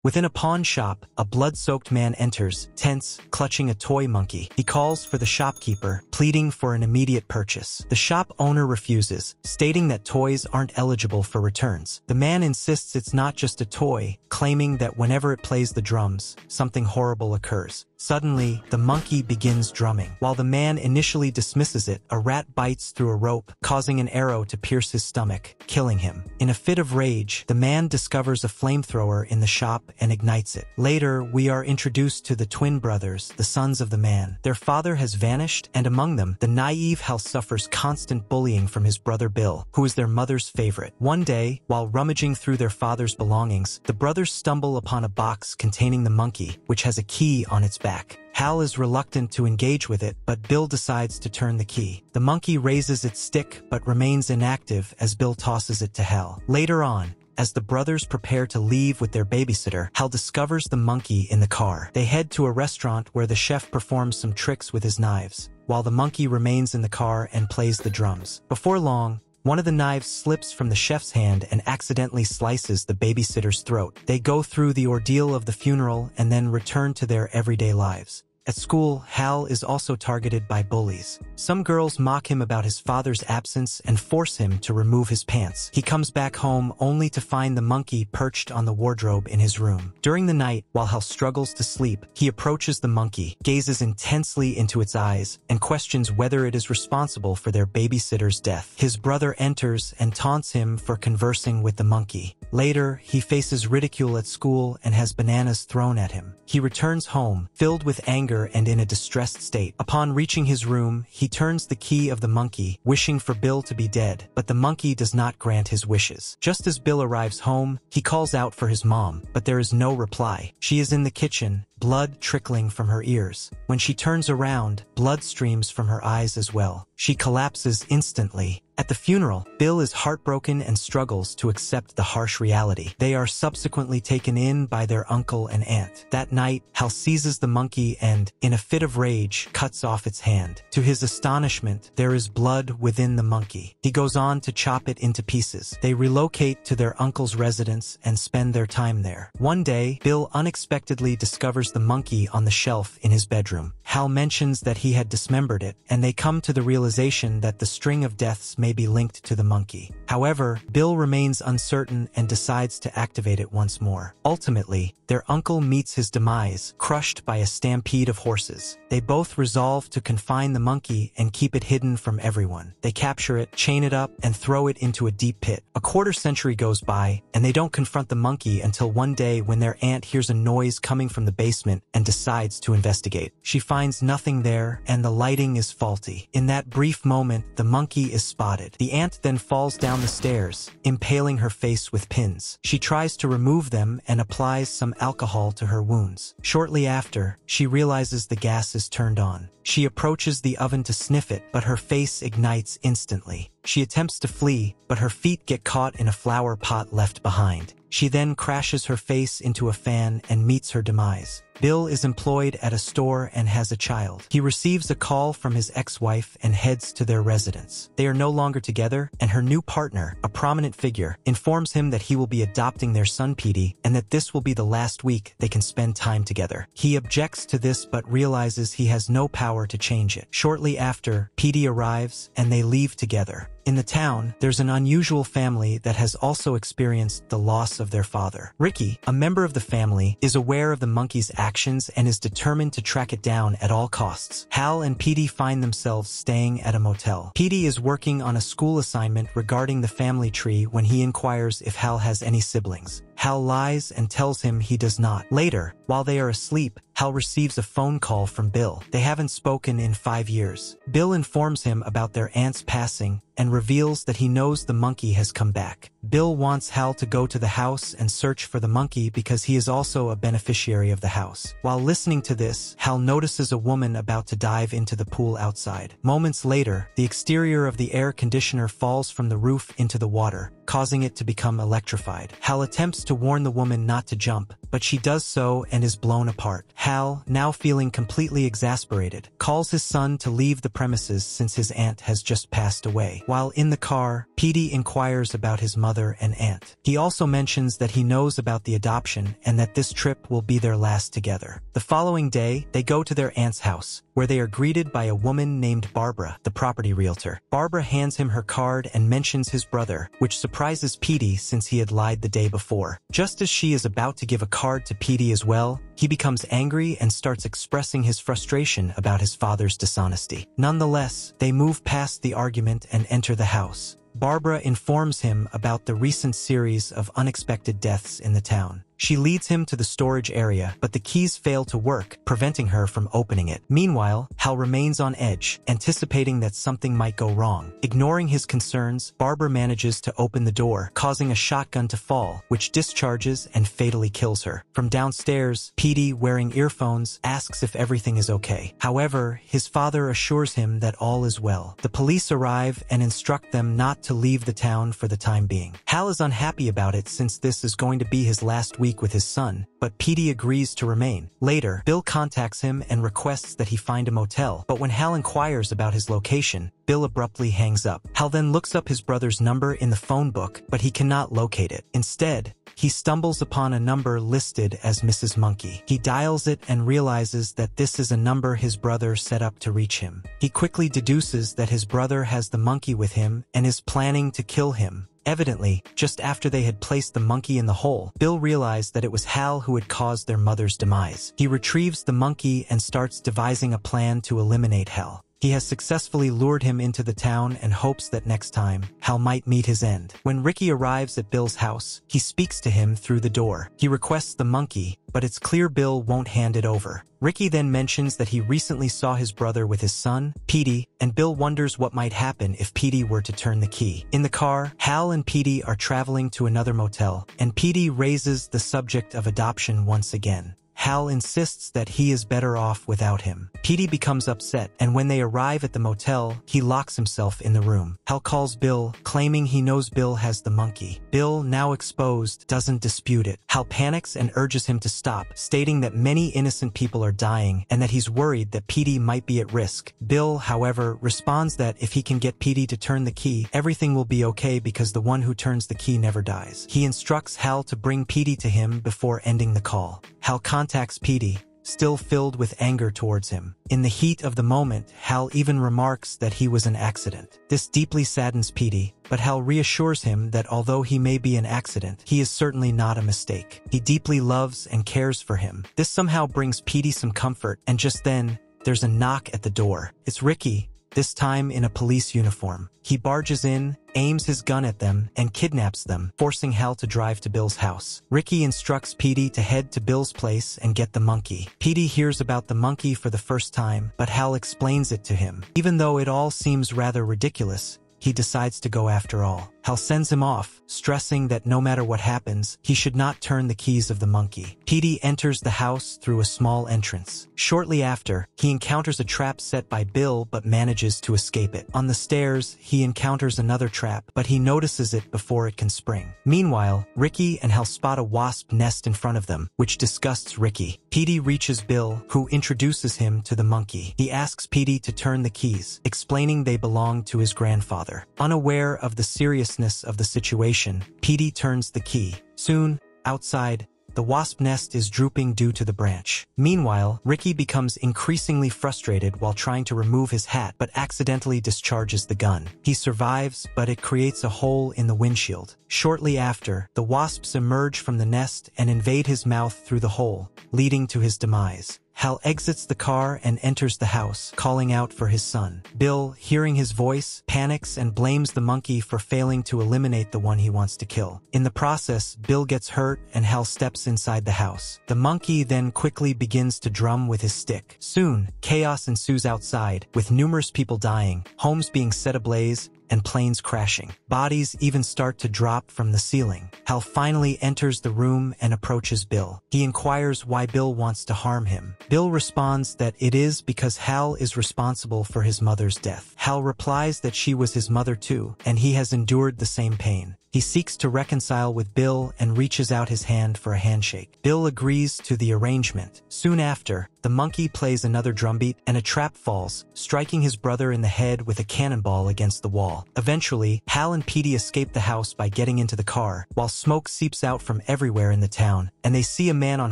Within a pawn shop, a blood-soaked man enters, tense, clutching a toy monkey. He calls for the shopkeeper, pleading for an immediate purchase. The shop owner refuses, stating that toys aren't eligible for returns. The man insists it's not just a toy, claiming that whenever it plays the drums, something horrible occurs. Suddenly, the monkey begins drumming. While the man initially dismisses it, a rat bites through a rope, causing an arrow to pierce his stomach, killing him. In a fit of rage, the man discovers a flamethrower in the shop and ignites it. Later, we are introduced to the twin brothers, the sons of the man. Their father has vanished, and among them, the naive Hal suffers constant bullying from his brother Bill, who is their mother's favorite. One day, while rummaging through their father's belongings, the brothers stumble upon a box containing the monkey, which has a key on its back. Hal is reluctant to engage with it, but Bill decides to turn the key. The monkey raises its stick, but remains inactive as Bill tosses it to Hal. Later on, as the brothers prepare to leave with their babysitter, Hal discovers the monkey in the car. They head to a restaurant where the chef performs some tricks with his knives, while the monkey remains in the car and plays the drums. Before long, one of the knives slips from the chef's hand and accidentally slices the babysitter's throat. They go through the ordeal of the funeral and then return to their everyday lives. At school, Hal is also targeted by bullies. Some girls mock him about his father's absence and force him to remove his pants. He comes back home only to find the monkey perched on the wardrobe in his room. During the night, while Hal struggles to sleep, he approaches the monkey, gazes intensely into its eyes, and questions whether it is responsible for their babysitter's death. His brother enters and taunts him for conversing with the monkey. Later, he faces ridicule at school and has bananas thrown at him. He returns home, filled with anger and in a distressed state. Upon reaching his room, he turns the key of the monkey, wishing for Bill to be dead, but the monkey does not grant his wishes. Just as Bill arrives home, he calls out for his mom, but there is no reply. She is in the kitchen, blood trickling from her ears. When she turns around, blood streams from her eyes as well. She collapses instantly. At the funeral, Bill is heartbroken and struggles to accept the harsh reality. They are subsequently taken in by their uncle and aunt. That night, Hal seizes the monkey and, in a fit of rage, cuts off its hand. To his astonishment, there is blood within the monkey. He goes on to chop it into pieces. They relocate to their uncle's residence and spend their time there. One day, Bill unexpectedly discovers the monkey on the shelf in his bedroom. Hal mentions that he had dismembered it, and they come to the realization that the string of deaths may be linked to the monkey. However, Bill remains uncertain and decides to activate it once more. Ultimately, their uncle meets his demise, crushed by a stampede of horses. They both resolve to confine the monkey and keep it hidden from everyone. They capture it, chain it up, and throw it into a deep pit. A quarter-century goes by, and they don't confront the monkey until one day when their aunt hears a noise coming from the basement and decides to investigate. She finds nothing there, and the lighting is faulty. In that brief moment, the monkey is spotted. The aunt then falls down the stairs, impaling her face with pins. She tries to remove them and applies some alcohol to her wounds. Shortly after, she realizes the gas is turned on. She approaches the oven to sniff it, but her face ignites instantly. She attempts to flee, but her feet get caught in a flower pot left behind. She then crashes her face into a fan and meets her demise. Bill is employed at a store and has a child. He receives a call from his ex-wife and heads to their residence. They are no longer together, and her new partner, a prominent figure, informs him that he will be adopting their son Petey and that this will be the last week they can spend time together. He objects to this but realizes he has no power to change it. Shortly after, Petey arrives and they leave together. In the town, there's an unusual family that has also experienced the loss of their father. Ricky, a member of the family, is aware of the monkey's actions and is determined to track it down at all costs. Hal and Petey find themselves staying at a motel. Petey is working on a school assignment regarding the family tree when he inquires if Hal has any siblings. Hal lies and tells him he does not. Later, while they are asleep, Hal receives a phone call from Bill. They haven't spoken in 5 years. Bill informs him about their aunt's passing and reveals that he knows the monkey has come back. Bill wants Hal to go to the house and search for the monkey because he is also a beneficiary of the house. While listening to this, Hal notices a woman about to dive into the pool outside. Moments later, the exterior of the air conditioner falls from the roof into the water, causing it to become electrified. Hal attempts to warn the woman not to jump, but she does so and is blown apart. Hal, now feeling completely exasperated, calls his son to leave the premises since his aunt has just passed away. While in the car, Petey inquires about his mother and aunt. He also mentions that he knows about the adoption and that this trip will be their last together. The following day, they go to their aunt's house, where they are greeted by a woman named Barbara, the property realtor. Barbara hands him her card and mentions his brother, which surprises Petey since he had lied the day before. Just as she is about to give a card to Petey as well, he becomes angry and starts expressing his frustration about his father's dishonesty. Nonetheless, they move past the argument and enter the house. Barbara informs him about the recent series of unexpected deaths in the town. She leads him to the storage area, but the keys fail to work, preventing her from opening it. Meanwhile, Hal remains on edge, anticipating that something might go wrong. Ignoring his concerns, Barbara manages to open the door, causing a shotgun to fall, which discharges and fatally kills her. From downstairs, Petey, wearing earphones, asks if everything is okay. However, his father assures him that all is well. The police arrive and instruct them not to leave the town for the time being. Hal is unhappy about it since this is going to be his last week with his son, but Petey agrees to remain. Later, Bill contacts him and requests that he find a motel, but when Hal inquires about his location, Bill abruptly hangs up. Hal then looks up his brother's number in the phone book, but he cannot locate it. Instead, he stumbles upon a number listed as Mrs. Monkey. He dials it and realizes that this is a number his brother set up to reach him. He quickly deduces that his brother has the monkey with him and is planning to kill him. Evidently, just after they had placed the monkey in the hole, Bill realized that it was Hal who had caused their mother's demise. He retrieves the monkey and starts devising a plan to eliminate Hal. He has successfully lured him into the town and hopes that next time, Hal might meet his end. When Ricky arrives at Bill's house, he speaks to him through the door. He requests the monkey, but it's clear Bill won't hand it over. Ricky then mentions that he recently saw his brother with his son, Petey, and Bill wonders what might happen if Petey were to turn the key. In the car, Hal and Petey are traveling to another motel, and Petey raises the subject of adoption once again. Hal insists that he is better off without him. Petey becomes upset, and when they arrive at the motel, he locks himself in the room. Hal calls Bill, claiming he knows Bill has the monkey. Bill, now exposed, doesn't dispute it. Hal panics and urges him to stop, stating that many innocent people are dying and that he's worried that Petey might be at risk. Bill, however, responds that if he can get Petey to turn the key, everything will be okay because the one who turns the key never dies. He instructs Hal to bring Petey to him before ending the call. Hal contacts Petey, still filled with anger towards him. In the heat of the moment, Hal even remarks that he was an accident. This deeply saddens Petey, but Hal reassures him that although he may be an accident, he is certainly not a mistake. He deeply loves and cares for him. This somehow brings Petey some comfort, and just then, there's a knock at the door. It's Ricky, this time in a police uniform. He barges in, aims his gun at them, and kidnaps them, forcing Hal to drive to Bill's house. Ricky instructs Petey to head to Bill's place and get the monkey. Petey hears about the monkey for the first time, but Hal explains it to him. Even though it all seems rather ridiculous, he decides to go after all. Hal sends him off, stressing that no matter what happens, he should not turn the keys of the monkey. Petey enters the house through a small entrance. Shortly after, he encounters a trap set by Bill but manages to escape it. On the stairs, he encounters another trap, but he notices it before it can spring. Meanwhile, Ricky and Hal spot a wasp nest in front of them, which disgusts Ricky. Petey reaches Bill, who introduces him to the monkey. He asks Petey to turn the keys, explaining they belong to his grandfather. Unaware of the seriousness of the situation, Petey turns the key. Soon, outside, the wasp nest is drooping due to the branch. Meanwhile, Ricky becomes increasingly frustrated while trying to remove his hat but accidentally discharges the gun. He survives, but it creates a hole in the windshield. Shortly after, the wasps emerge from the nest and invade his mouth through the hole, leading to his demise. Hal exits the car and enters the house, calling out for his son. Bill, hearing his voice, panics and blames the monkey for failing to eliminate the one he wants to kill. In the process, Bill gets hurt and Hal steps inside the house. The monkey then quickly begins to drum with his stick. Soon, chaos ensues outside, with numerous people dying, homes being set ablaze, and planes crashing. Bodies even start to drop from the ceiling. Hal finally enters the room and approaches Bill. He inquires why Bill wants to harm him. Bill responds that it is because Hal is responsible for his mother's death. Hal replies that she was his mother too, and he has endured the same pain. He He seeks to reconcile with Bill and reaches out his hand for a handshake. Bill agrees to the arrangement. Soon after, the monkey plays another drumbeat and a trap falls, striking his brother in the head with a cannonball against the wall. Eventually, Hal and Petey escape the house by getting into the car, while smoke seeps out from everywhere in the town, and they see a man on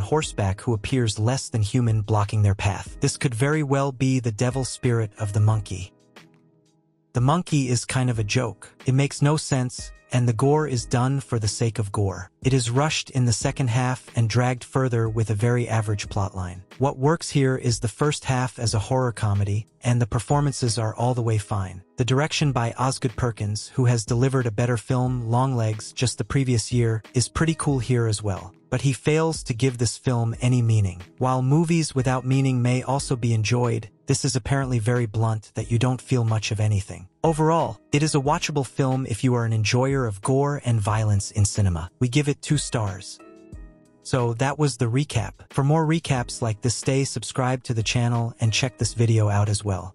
horseback who appears less than human blocking their path. This could very well be the devil spirit of the monkey. The monkey is kind of a joke. It makes no sense, and the gore is done for the sake of gore. It is rushed in the second half and dragged further with a very average plotline. What works here is the first half as a horror comedy, and the performances are all the way fine. The direction by Osgood Perkins, who has delivered a better film, Longlegs, just the previous year, is pretty cool here as well. But he fails to give this film any meaning. While movies without meaning may also be enjoyed, this is apparently very blunt that you don't feel much of anything. Overall, it is a watchable film if you are an enjoyer of gore and violence in cinema. We give it 2 stars. So that was the recap. For more recaps like this, stay subscribed to the channel and check this video out as well.